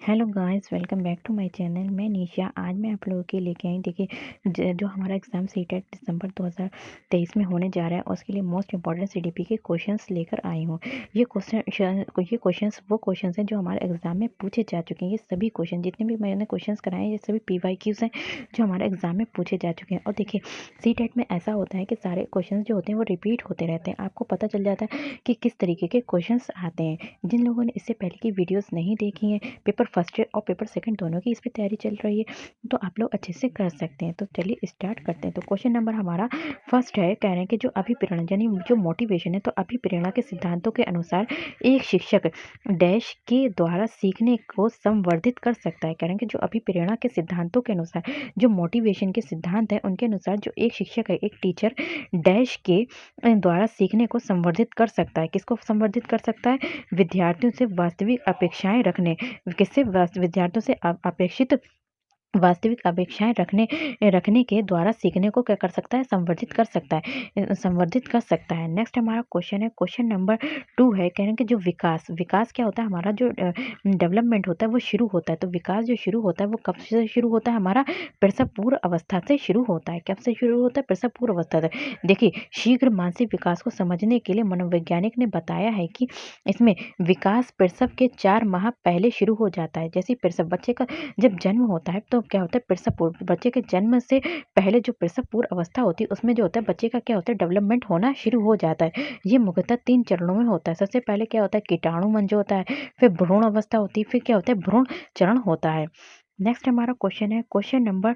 Hello guys, welcome back to my channel. मैं निशा। आज मैं आप लोगों के लेके आई। देखिए, जो हमारा एग्ज़ाम सीटेट दिसंबर 2023 में होने जा रहा है, उसके लिए मोस्ट इंपॉर्टेंट सीडीपी के क्वेश्चंस लेकर आई हूँ। ये क्वेश्चंस वो क्वेश्चंस हैं जो हमारे एग्ज़ाम में पूछे जा चुके हैं। ये सभी क्वेश्चन जितने भी मैंने क्वेश्चंस कराए हैं, ये सभी पीवाईक्यूज़ हैं जो हमारे एग्ज़ाम में पूछे जा चुके हैं। और देखिए, सीटेट में ऐसा होता है कि सारे क्वेश्चंस जो होते हैं वो रिपीट होते रहते हैं। आपको पता चल जाता है कि किस तरीके के क्वेश्चंस आते हैं। जिन लोगों ने इससे पहले की वीडियोज़ नहीं देखी हैं, पेपर फर्स्ट और पेपर सेकंड दोनों की इस पे तैयारी चल रही है, तो आप लोग अच्छे से कर सकते हैं। तो चलिए स्टार्ट करते हैं। तो क्वेश्चन नंबर हमारा फर्स्ट है, कह रहे हैं कि जो अभिप्रेरणा यानी जो मोटिवेशन है, तो अभिप्रेरणा के सिद्धांतों के अनुसार एक शिक्षक डैश के द्वारा सीखने को संवर्धित कर सकता है। कह रहे हैं कि जो अभिप्रेरणा के सिद्धांतों के अनुसार जो मोटिवेशन के सिद्धांत है, उनके अनुसार जो एक शिक्षक है, एक टीचर डैश के द्वारा सीखने को संवर्धित कर सकता है। किसको संवर्धित कर सकता है? विद्यार्थियों से वास्तविक अपेक्षाएं रखने, किससे? विद्यार्थियों से अपेक्षित वास्तविक अपेक्षाएं रखने के द्वारा सीखने को क्या कर सकता है? संवर्धित कर सकता है, संवर्धित कर सकता है। नेक्स्ट हमारा क्वेश्चन है, क्वेश्चन नंबर 2 है, कह रहे हैं कि जो विकास विकास क्या होता है? हमारा जो डेवलपमेंट होता है वो शुरू होता है। तो विकास जो शुरू होता है वो कब से शुरू होता है? हमारा प्रसव पूर्व अवस्था से शुरू होता है। कब से शुरू होता है? प्रसव पूर्व अवस्था से। देखिए, शीघ्र मानसिक विकास को समझने के लिए मनोवैज्ञानिक ने बताया है कि इसमें विकास प्रसव के 4 माह पहले शुरू हो जाता है। जैसे प्रसव बच्चे का जब जन्म होता है, तो क्या होता है? प्रसव पूर्व, बच्चे के जन्म से पहले जो प्रसव पूर्व अवस्था होती है, उसमें जो होता है बच्चे का क्या होता है? डेवलपमेंट होना शुरू हो जाता है। ये मुख्यतः 3 चरणों में होता है। सबसे पहले क्या होता है? कीटाणु मन जो होता है, फिर भ्रूण अवस्था होती है, फिर क्या होता है? भ्रूण चरण होता है। नेक्स्ट हमारा क्वेश्चन है, क्वेश्चन नंबर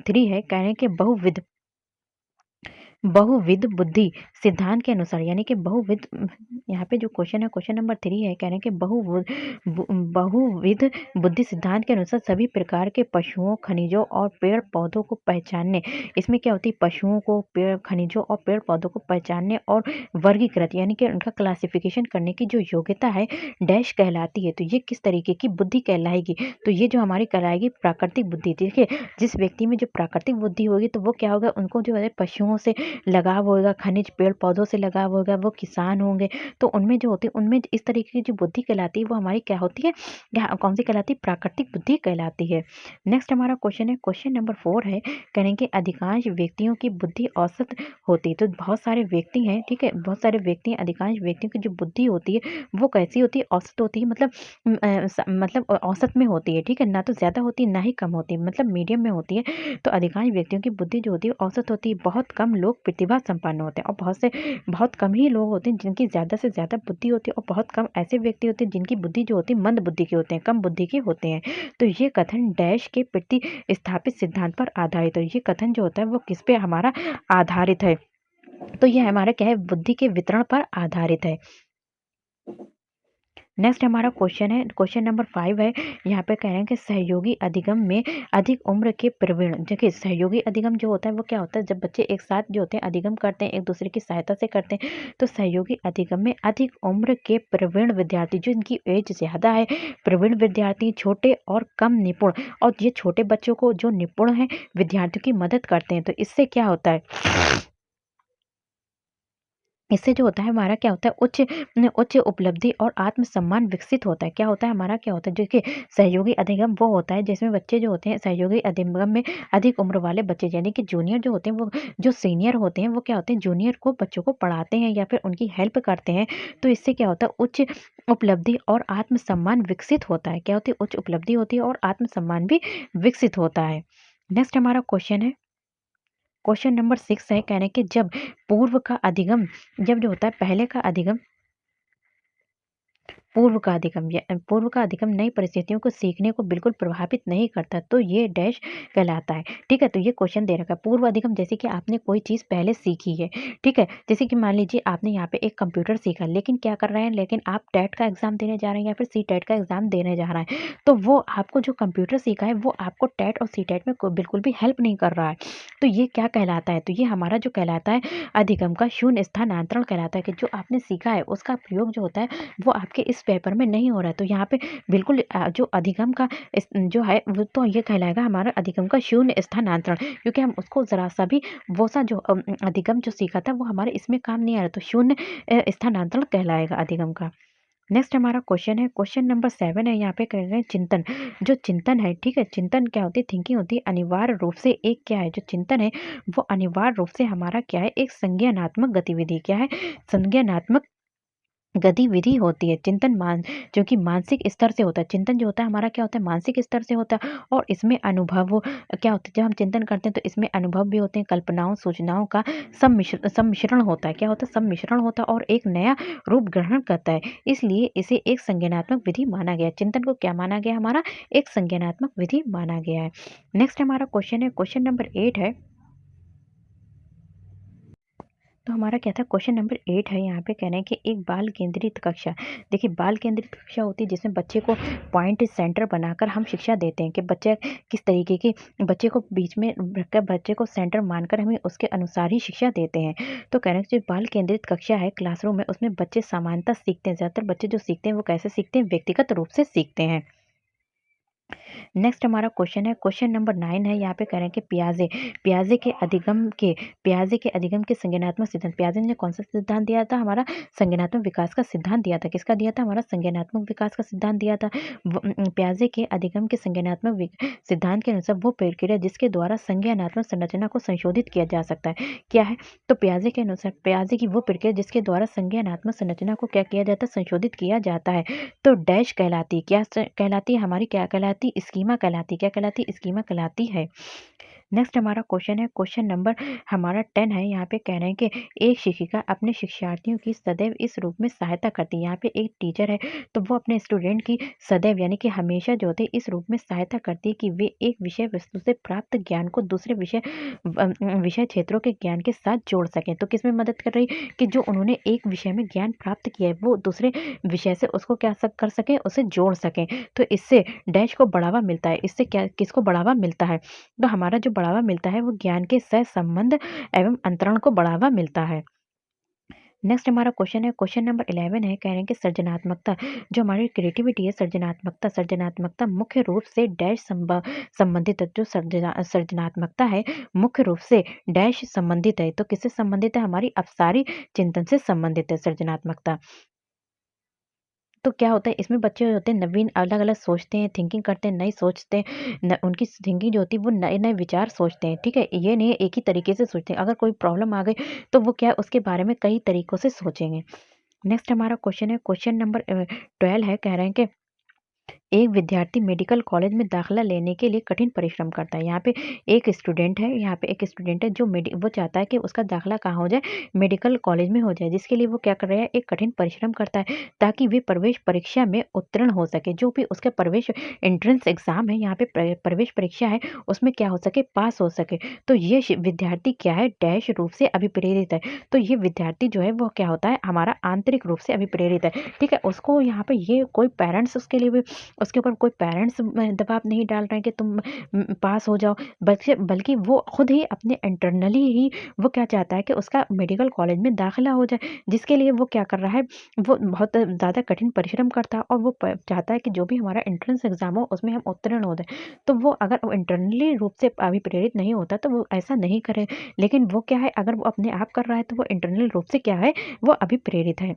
3 है, कह रहे हैं कि बहुविध बुद्धि सिद्धांत के अनुसार, यानी कि बहुविध, यहाँ पे जो क्वेश्चन है, क्वेश्चन नंबर 3 है, कह रहे हैं कि बहुविध बुद्धि सिद्धांत के अनुसार सभी प्रकार के पशुओं, खनिजों और पेड़ पौधों को पहचानने, इसमें क्या होती है? पशुओं को, पेड़, खनिजों और पेड़ पौधों को पहचानने और वर्गीकृत, यानी कि उनका क्लासिफिकेशन करने की जो योग्यता है, डैश कहलाती है। तो ये किस तरीके की बुद्धि कहलाएगी? तो ये जो हमारी कहलाएगी प्राकृतिक बुद्धि। देखिए, जिस व्यक्ति में जो प्राकृतिक बुद्धि होगी, तो वो क्या होगा? उनको जो है पशुओं से लगाव होगा, खनिज पेड़ पौधों से लगाव होगा, वो किसान होंगे, तो उनमें जो होती है, उनमें इस तरीके की जो बुद्धि कहलाती है, वो हमारी क्या होती है? कौन सी कहलाती है? प्राकृतिक बुद्धि कहलाती है। नेक्स्ट हमारा क्वेश्चन है, क्वेश्चन नंबर 4 है, कहें कि अधिकांश व्यक्तियों की बुद्धि औसत होती है। तो बहुत सारे व्यक्ति हैं, ठीक है, बहुत सारे व्यक्ति हैं, अधिकांश व्यक्तियों की जो बुद्धि होती है वो कैसी होती है? औसत होती है। मतलब औसत में होती है, ठीक है, ना तो ज्यादा होती है ना ही कम होती है, मतलब मीडियम में होती है। तो अधिकांश व्यक्तियों की बुद्धि जो होती है औसत होती है। बहुत कम लोग प्रतिभा संपन्न होते हैं, और बहुत कम ही लोग होते हैं जिनकी ज़्यादा से ज़्यादा बुद्धि होती है, और बहुत कम ऐसे व्यक्ति होते हैं जिनकी बुद्धि जो होती है मंद बुद्धि के होते हैं, कम बुद्धि के होते हैं। तो ये कथन डैश के प्रति स्थापित सिद्धांत पर आधारित है। ये कथन जो होता है वो किस पे हमारा आधारित है? तो ये हमारा क्या है? बुद्धि के वितरण पर आधारित है। नेक्स्ट हमारा क्वेश्चन है, क्वेश्चन नंबर 5 है, यहाँ पे कह रहे हैं कि सहयोगी अधिगम में अधिक उम्र के प्रवीण। देखिए, सहयोगी अधिगम जो होता है वो क्या होता है? जब बच्चे एक साथ जो होते हैं अधिगम करते हैं, एक दूसरे की सहायता से करते हैं, तो सहयोगी अधिगम में अधिक उम्र के प्रवीण विद्यार्थी, जो इनकी एज ज़्यादा है, प्रवीण विद्यार्थी छोटे और कम निपुण, और ये छोटे बच्चों को जो निपुण है विद्यार्थियों की मदद करते हैं। तो इससे क्या होता है? इससे जो होता है हमारा क्या होता है? उच्च उपलब्धि और आत्मसम्मान विकसित होता है। क्या होता है हमारा? क्या होता है? देखिए, सहयोगी अधिगम वो होता है जिसमें बच्चे जो होते हैं, सहयोगी अधिगम में अधिक उम्र वाले बच्चे, यानी कि जूनियर जो होते हैं, वो जो सीनियर होते हैं, वो क्या होते हैं? जूनियर को, बच्चों को पढ़ाते हैं या फिर उनकी हेल्प करते हैं। तो इससे क्या होता है? उच्च उपलब्धि और आत्मसम्मान विकसित होता है। क्या होती है? उच्च उपलब्धि होती है और आत्मसम्मान भी विकसित होता है। नेक्स्ट हमारा क्वेश्चन है, क्वेश्चन नंबर 6 है, कह रहे हैं कि जब पूर्व का अधिगम, जब जो होता है पहले का अधिगम, पूर्व का अधिगम नई परिस्थितियों को सीखने को बिल्कुल प्रभावित नहीं करता, तो ये डैश कहलाता है। ठीक है, तो ये क्वेश्चन दे रखा है। पूर्व अधिगम, जैसे कि आपने कोई चीज़ पहले सीखी है, ठीक है, जैसे कि मान लीजिए आपने यहाँ पे एक कंप्यूटर सीखा, लेकिन क्या कर रहे हैं, लेकिन आप टेट का एग्जाम देने जा रहे हैं या फिर सी टेट का एग्जाम देने जा रहे हैं, तो वो आपको जो कंप्यूटर सीखा है वो आपको टेट और सी टेट में बिल्कुल भी हेल्प नहीं कर रहा है। तो ये क्या कहलाता है? तो ये हमारा जो कहलाता है अधिगम का शून्य स्थानांतरण कहलाता है, कि जो आपने सीखा है उसका प्रयोग जो होता है वो आपके इस पेपर में नहीं हो रहा है। तो यहाँ पे बिल्कुल जो अधिगम का जो है वो तो ये कहलाएगा हमारा अधिगम का शून्य स्थानांतरण, क्योंकि हम उसको जरा सा भी वो सा जो अधिगम जो सीखा था वो हमारे इसमें काम नहीं आ रहा, तो शून्य स्थानांतरण कहलाएगा अधिगम का। नेक्स्ट हमारा क्वेश्चन है, क्वेश्चन नंबर 7 है, यहाँ पे कह रहे हैं चिंतन। जो चिंतन है, ठीक है, चिंतन क्या होती है, थिंकिंग होती है, अनिवार्य रूप से एक क्या है, जो चिंतन है वो अनिवार्य रूप से हमारा क्या है, एक संज्ञानात्मक गतिविधि, क्या है, संज्ञानात्मक गतिविधि होती है। चिंतन जो कि मानसिक स्तर से होता है। चिंतन जो होता है हमारा क्या होता है, मानसिक स्तर से होता है, और इसमें अनुभव क्या होता है, जब हम चिंतन करते हैं तो इसमें अनुभव भी होते हैं, कल्पनाओं सूचनाओं का सम्मिश्रण होता है। क्या होता है, सम्मिश्रण होता है और एक नया रूप ग्रहण करता है। इसलिए इसे एक संज्ञानात्मक विधि माना गया है। चिंतन को क्या माना गया, हमारा एक संज्ञानात्मक विधि माना गया है। नेक्स्ट हमारा क्वेश्चन है, क्वेश्चन नंबर 8 है। तो हमारा क्या था, क्वेश्चन नंबर 8 है, यहाँ पे कह रहे हैं कि एक बाल केंद्रित कक्षा। देखिए, बाल केंद्रित कक्षा होती है जिसमें बच्चे को पॉइंट सेंटर बनाकर हम शिक्षा देते हैं कि बच्चे किस तरीके की, बच्चे को बीच में रखकर बच्चे को सेंटर मानकर हमें उसके अनुसार ही शिक्षा देते हैं। तो कह रहे हैं जो बाल केंद्रित कक्षा है, क्लासरूम है, उसमें बच्चे समानता सीखते हैं। ज़्यादातर बच्चे जो सीखते हैं वो कैसे सीखते हैं, व्यक्तिगत रूप से सीखते हैं। नेक्स्ट हमारा क्वेश्चन है, क्वेश्चन नंबर 9 है, यहाँ पे कह रहे हैं कि पियाजे पियाजे के अधिगम के पियाजे के अधिगम के संज्ञानात्मक सिद्धांत। पियाजे ने कौन सा सिद्धांत दिया था, हमारा संज्ञानात्मक विकास का सिद्धांत दिया था। किसका दिया था, हमारा संज्ञानात्मक विकास का सिद्धांत दिया था। पियाजे के अधिगम के संज्ञानात्मक सिद्धांत के अनुसार वो प्रक्रिया जिसके द्वारा संज्ञानात्मक संरचना को संशोधित किया जा सकता है, क्या है, तो पियाजे के अनुसार पियाजे की वो प्रक्रिया जिसके द्वारा संज्ञानात्मक संरचना को क्या किया जाता है, संशोधित किया जाता है। तो डैश कहलाती, क्या कहलाती है, हमारी क्या कहलाती, स्कीमा कहलाती, क्या कहलाती, स्कीमा कहलाती है। नेक्स्ट हमारा क्वेश्चन है, क्वेश्चन नंबर हमारा 10 है, यहाँ पे कह रहे हैं कि एक शिक्षिका अपने शिक्षार्थियों की सदैव इस रूप में सहायता करती है। यहाँ पे एक टीचर है तो वो अपने स्टूडेंट की सदैव यानी कि हमेशा जो होते हैं इस रूप में सहायता करती है कि वे एक विषय वस्तु से प्राप्त ज्ञान को दूसरे विषय क्षेत्रों के ज्ञान के साथ जोड़ सकें। तो किसमें मदद कर रही, कि जो उन्होंने एक विषय में ज्ञान प्राप्त किया है वो दूसरे विषय से उसको क्या कर सकें, उसे जोड़ सकें। तो इससे डैश को बढ़ावा मिलता है। इससे क्या, किसको बढ़ावा मिलता है, तो हमारा जो बढ़ावा मिलता है वो ज्ञान के सहसंबंध एवं अंतरण को बढ़ावा मिलता है। नेक्स्ट हमारा क्वेश्चन है, क्वेश्चन नंबर 11 है, कह रहे हैं कि सृजनात्मकता, जो हमारी क्रिएटिविटी है, सृजनात्मकता सृजनात्मकता मुख्य रूप से डैश संबंधित है। जो सृजनात्मकता है मुख्य रूप से डैश संबंधित है। तो किससे संबंधित है, हमारी अपसारी चिंतन से संबंधित है सृजनात्मकता। तो क्या होता है, इसमें बच्चे जो होते हैं नवीन अलग-अलग सोचते हैं, थिंकिंग करते हैं, नई सोचते हैं, उनकी थिंकिंग जो होती है वो नए-नए विचार सोचते हैं, ठीक है? ये नहीं है एक ही तरीके से सोचते हैं। अगर कोई प्रॉब्लम आ गई तो वो क्या है, उसके बारे में कई तरीकों से सोचेंगे। नेक्स्ट हमारा क्वेश्चन है, क्वेश्चन नंबर 12 है, कह रहे हैं कि एक विद्यार्थी मेडिकल कॉलेज में दाखिला लेने के लिए कठिन परिश्रम करता है। यहाँ पे एक स्टूडेंट है, यहाँ पे एक स्टूडेंट है जो वो चाहता है कि उसका दाखिला कहाँ हो जाए, मेडिकल कॉलेज में हो जाए, जिसके लिए वो क्या कर रहा है, एक कठिन परिश्रम करता है ताकि वे प्रवेश परीक्षा में उत्तीर्ण हो सके। जो भी उसका प्रवेश एंट्रेंस एग्जाम है, यहाँ पे प्रवेश परीक्षा है, उसमें क्या हो सके, पास हो सके। तो ये विद्यार्थी क्या है, डैश रूप से अभिप्रेरित है। तो ये विद्यार्थी जो है वो क्या होता है, हमारा आंतरिक रूप से अभिप्रेरित है, ठीक है? उसको यहाँ पे ये कोई पेरेंट्स उसके लिए भी, उसके ऊपर कोई पेरेंट्स दबाव नहीं डाल रहे हैं कि तुम पास हो जाओ, बल्कि वो खुद ही अपने इंटरनली ही वो क्या चाहता है कि उसका मेडिकल कॉलेज में दाखिला हो जाए, जिसके लिए वो क्या कर रहा है, वो बहुत ज़्यादा कठिन परिश्रम करता है और वो चाहता है कि जो भी हमारा एंट्रेंस एग्जाम हो उसमें हम उत्तीर्ण हो जाए। तो वो अगर वो इंटरनली रूप से अभिप्रेरित नहीं होता तो वो ऐसा नहीं करे, लेकिन वो क्या है, अगर वो अपने आप कर रहा है तो वो इंटरनल रूप से क्या है, वो अभिप्रेरित है।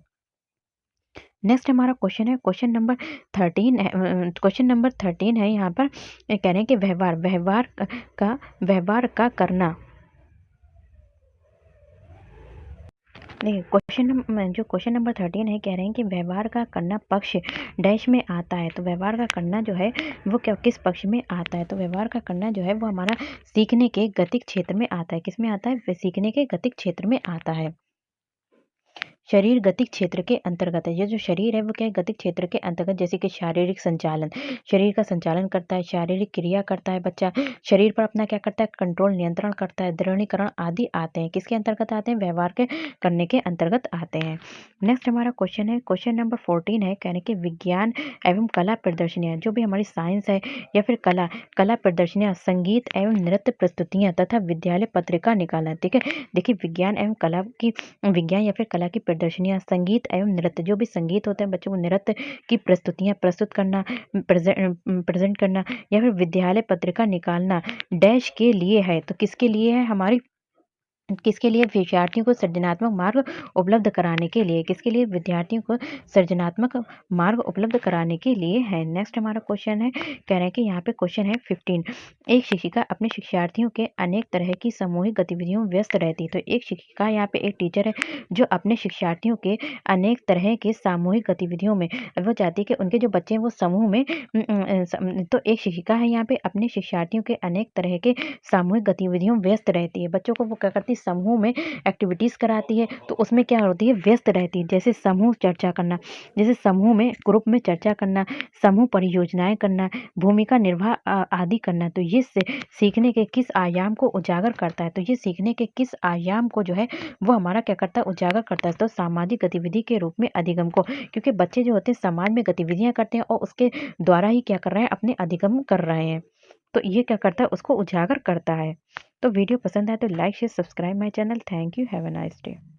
नेक्स्ट हमारा क्वेश्चन है, क्वेश्चन नंबर 13 है, क्वेश्चन नंबर 13 है, यहाँ पर कह रहे हैं कि व्यवहार का करना। देखिए, जो क्वेश्चन नंबर 13 है, कह रहे हैं कि व्यवहार का करना पक्ष डैश में आता है। तो व्यवहार का करना जो है वो क्या, किस पक्ष में आता है, तो व्यवहार का करना जो है वो हमारा सीखने के गतिक क्षेत्र में आता है। किस में आता है, सीखने के गतिक क्षेत्र में आता है। शरीर गतिक क्षेत्र के अंतर्गत है। ये जो शरीर है वो क्या है, गतिक क्षेत्र के अंतर्गत, जैसे कि शारीरिक संचालन, शरीर का संचालन करता है, शारीरिक क्रिया करता है बच्चा, शरीर पर अपना क्या करता है, कंट्रोल नियंत्रण करता है, दृढ़ीकरण आदि आते हैं। किसके अंतर्गत आते हैं, व्यवहार के करने के अंतर्गत आते हैं। नेक्स्ट हमारा क्वेश्चन है, क्वेश्चन नंबर 14 है, कहने के विज्ञान एवं कला प्रदर्शनियाँ, जो भी हमारी साइंस है या फिर कला कला प्रदर्शनियाँ, संगीत एवं नृत्य प्रस्तुतियाँ तथा विद्यालय पत्रिका निकालना, ठीक है? देखिए, विज्ञान या फिर कला की प्रदर्शनियाँ, संगीत एवं नृत्य, जो भी संगीत होता है बच्चों को नृत्य की प्रस्तुतियाँ प्रस्तुत करना, प्रेजेंट करना, या फिर विद्यालय पत्रिका निकालना डैश के लिए है। तो किसके लिए है, हमारी किसके लिए? विद्यार्थियों को सृजनात्मक मार्ग उपलब्ध कराने के लिए। किसके लिए? विद्यार्थियों को सृजनात्मक मार्ग उपलब्ध कराने के लिए है। नेक्स्ट हमारा क्वेश्चन है, कह रहे हैं कि यहाँ पे क्वेश्चन है 15। एक शिक्षिका अपने शिक्षार्थियों के अनेक तरह की सामूहिक गतिविधियों में व्यस्त रहती है। तो एक शिक्षिका यहाँ पे एक टीचर है जो अपने शिक्षार्थियों के अनेक तरह के सामूहिक गतिविधियों में वो चाहती है कि उनके जो बच्चे हैं वो समूह में तो एक शिक्षिका है यहाँ पे अपने शिक्षार्थियों के अनेक तरह के सामूहिक गतिविधियों में व्यस्त रहती है। बच्चों को वो क्या करती है? समूह में एक्टिविटीज़ कराती है, तो उसमें क्या होती है? व्यस्त रहती है। जैसे समूह चर्चा करना, जैसे समूह में ग्रुप में चर्चा करना, समूह परियोजनाएँ करना, भूमिका निर्वाह आदि करना। तो ये सीखने के किस आयाम को उजागर करता है? तो ये सीखने के किस आयाम को जो है वो हमारा क्या करता है? उजागर करता है। तो सामाजिक गतिविधि के रूप में अधिगम को, क्योंकि बच्चे जो होते हैं समाज में गतिविधियाँ करते हैं और उसके द्वारा ही क्या कर रहे हैं? अपने अधिगम कर रहे हैं। तो ये क्या करता है? उसको उजागर करता है। तो वीडियो पसंद आए तो like share subscribe my channel. Thank you. Have a nice day.